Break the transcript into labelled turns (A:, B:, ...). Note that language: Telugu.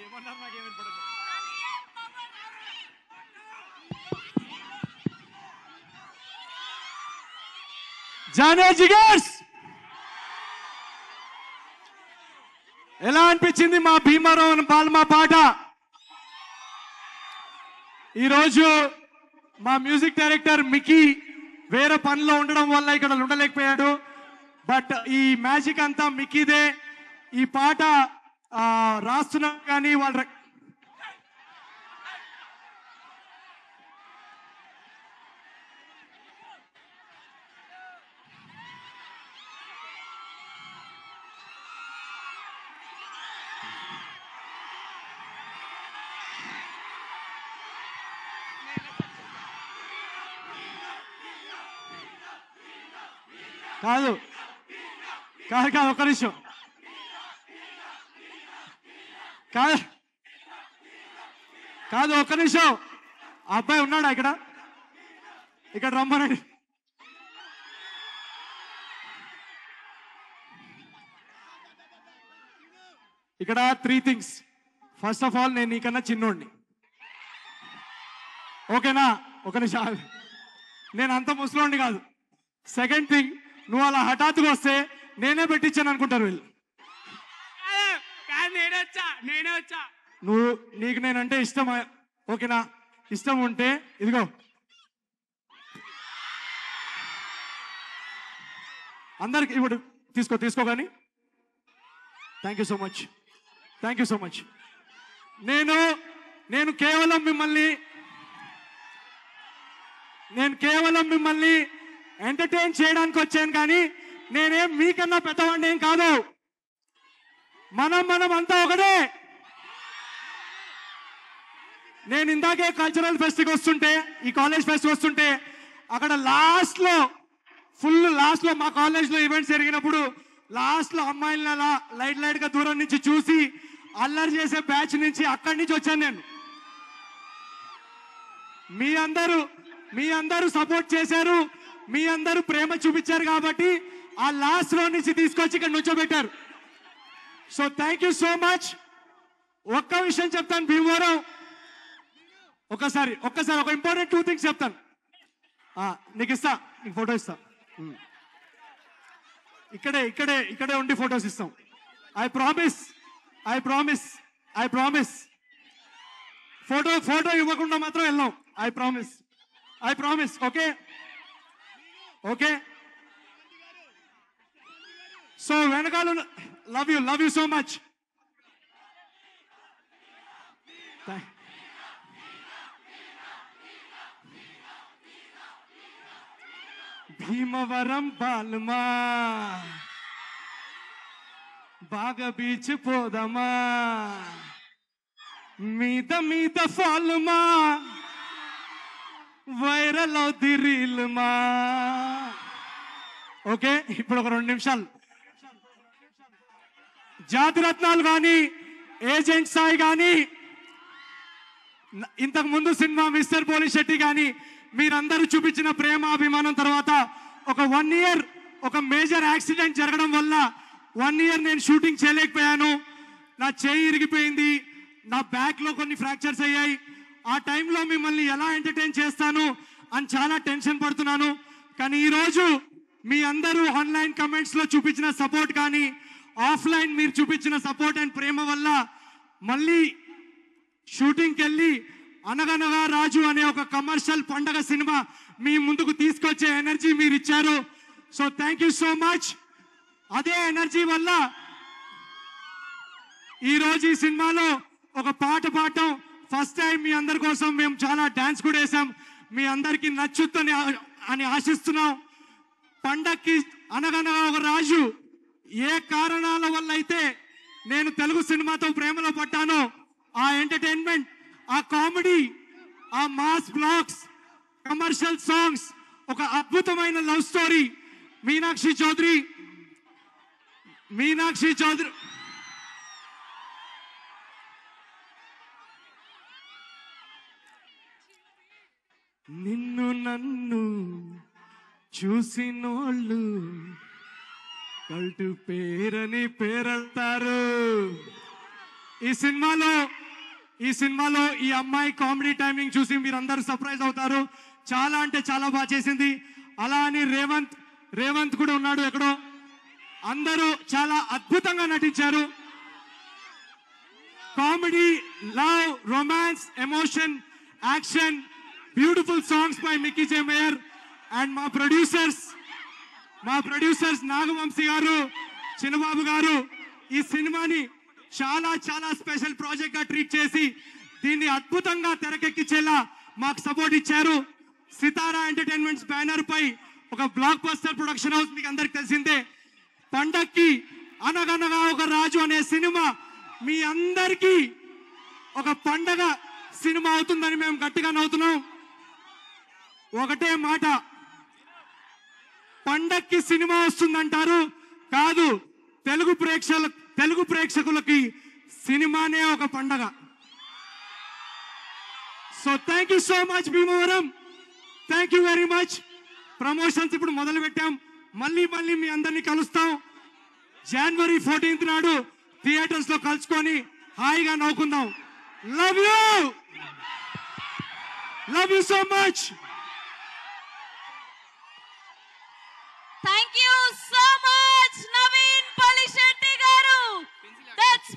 A: ఏమన్నారు నాకేం వినపడలేదు. జానే జిగర్స్ ఎలా అనిపించింది మా భీమవరం పాల్మా పాట? ఈరోజు మా మ్యూజిక్ డైరెక్టర్ మికీ వేరే పనిలో ఉండడం వల్ల ఇక్కడ ఉండలేకపోయాడు. బట్ ఈ మ్యాజిక్ అంతా మికీదే. ఈ పాట రాస్తున్నాం కానీ వాళ్ళ కాదు కాదు కాదు ఒక్క నిమిషం కాదు కాదు ఒక్క నిమిషం. ఆ అబ్బాయి ఉన్నాడా ఇక్కడ రమ్మనండి. ఇక్కడ 3 థింగ్స్. ఫస్ట్ ఆఫ్ ఆల్, నేను నీకన్నా చిన్నోడిని, ఓకేనా? ఒక నిమిషం, నేను అంత ముసలోడిని కాదు. సెకండ్ థింగ్, నువ్వు అలా హఠాత్తుగా వస్తే నేనే పెట్టించాను అనుకుంటారు వీళ్ళు. నేనే వచ్చా. నీకు నేనంటే ఇష్టం, ఓకేనా? ఇష్టం ఉంటే ఇదిగో అందరికి ఇప్పుడు తీసుకో కానీ. Thank you so much. నేను కేవలం మిమ్మల్ని ఎంటర్టైన్ చేయడానికి వచ్చాను, కానీ నేనేం మీకన్నా పెద్దవాడిని ఏం కాదు. మనం అంతా ఒకటే. నేను ఇందాకే కల్చరల్ ఫెస్ట్కి వస్తుంటే, ఈ కాలేజ్ ఫెస్ట్ వస్తుంటే, అక్కడ లాస్ట్లో మా కాలేజ్లో ఈవెంట్స్ జరిగినప్పుడు లాస్ట్లో అమ్మాయిలను అలా లైట్గా దూరం నుంచి చూసి అల్లరి చేసే బ్యాచ్ నుంచి అక్కడి నుంచి వచ్చాను నేను. మీ అందరూ సపోర్ట్ చేశారు, మీ అందరూ ప్రేమ చూపించారు కాబట్టి ఆ లాస్ట్ లో నుంచి తీసుకొచ్చి ఇక్కడ నుంచోబెట్టారు. So thank you so much. ఒక్క విషయం చెప్తాను భీమవరం, ఒక్కసారి ఒక ఇంపార్టెంట్ 2 థింగ్స్ చెప్తాను. నీకు ఫోటో ఇస్తా. ఇక్కడే ఉండి ఫొటోస్ ఇస్తాం. I promise. ఫోటో ఇవ్వకుండా మాత్రం వెళ్ళాం. I promise. ఓకే. సో వెనకాల love you so much. Bhimavaram బాల్మా బాగా బీచ్ పోదమా, మీద ఫాల్మా వైరల్ అవుద్ది రీల్మా. ఓకే, ఇప్పుడు ఒక 2 నిమిషాలు. జాతిరత్నాలు కానీ, ఏజెంట్ సాయి కానీ, ఇంతకు ముందు సినిమా మిస్టర్ పోలిశెట్టి కానీ, మీరందరూ చూపించిన ప్రేమ అభిమానం తర్వాత ఒక 1 ఇయర్ ఒక మేజర్ యాక్సిడెంట్ జరగడం వల్ల 1 ఇయర్ నేను షూటింగ్ చేయలేకపోయాను. నా చేయి ఇరిగిపోయింది, నా బ్యాక్ లో కొన్ని ఫ్రాక్చర్స్ అయ్యాయి. ఆ టైంలో మిమ్మల్ని ఎలా ఎంటర్టైన్ చేస్తాను అని చాలా టెన్షన్ పడుతున్నాను. కానీ ఈరోజు మీ అందరూ ఆన్లైన్ కమెంట్స్ లో చూపించిన సపోర్ట్ కానీ, ఆఫ్లైన్ మీరు చూపించిన సపోర్ట్ అండ్ ప్రేమ వల్ల మళ్ళీ షూటింగ్కి వెళ్ళి అనగనగా రాజు అనే ఒక కమర్షియల్ పండగ సినిమా మీ ముందుకు తీసుకొచ్చే ఎనర్జీ మీరు ఇచ్చారు. So thank you so much. అదే ఎనర్జీ వల్ల ఈరోజు ఈ సినిమాలో ఒక పాట పాడటం ఫస్ట్ టైం. మీ అందరి కోసం మేము చాలా డాన్స్ కూడా వేసాం. మీ అందరికీ నచ్చుతుంది అని ఆశిస్తున్నాం. పండక్కి అనగనగా ఒక రాజు ఏ కారణాల వల్ల అయితే నేను తెలుగు సినిమాతో ప్రేమలో పడ్డానో, ఆ ఎంటర్టైన్మెంట్, ఆ కామెడీ, ఆ మాస్ బ్లాక్స్, కమర్షియల్ సాంగ్స్, ఒక అద్భుతమైన లవ్ స్టోరీ. మీనాక్షి చౌదరి నిన్ను నన్ను చూసినోళ్ళు కల్టు పేరని పేరంటారు. ఈ సినిమాలో ఈ అమ్మాయి కామెడీ టైమింగ్ చూసి మీరందరూ సర్ప్రైజ్ అవుతారు. చాలా అంటే చాలా బాగా చేసింది. అలా అని రేవంత్ కూడా ఉన్నాడు ఎక్కడో. అందరూ చాలా అద్భుతంగా నటించారు. Comedy, love, romance, emotion, action, beautiful songs by Mickey J mayor and మా ప్రొడ్యూసర్స్ నాగవంశీ గారు, చిన్నబాబు గారు ఈ సినిమాని చాలా చాలా స్పెషల్ ప్రాజెక్ట్ గా ట్రీట్ చేసి దీన్ని అద్భుతంగా తెరకెక్కించేలా మాకు సపోర్ట్ ఇచ్చారు. సితారా ఎంటర్టైన్మెంట్స్ బ్యానర్ పై ఒక బ్లాక్ బస్టర్ ప్రొడక్షన్ హౌస్ మీకు అందరికి తెలిసిందే. పండక్కి అనగనగా ఒక రాజు అనే సినిమా మీ అందరికీ ఒక పండగ సినిమా అవుతుందని మేము గట్టిగా నవ్వుతున్నాం. ఒకటే మాట, పండక్కి సినిమా వస్తుందంటారు, కాదు, తెలుగు ప్రేక్షకులకి సినిమానే ఒక పండగ. So thank you so much Bhimavaram, thank you very much. Promotions ఇప్పుడు మొదలు పెట్టాం. మళ్ళీ మీ అందరినీ కలుస్తాం. January 14th నాడు థియేటర్స్ లో కలుసుకొని హాయిగా నవ్వుకుందాం. Love you so much.
B: Thank you so much, Naveen Palishetty garu. That's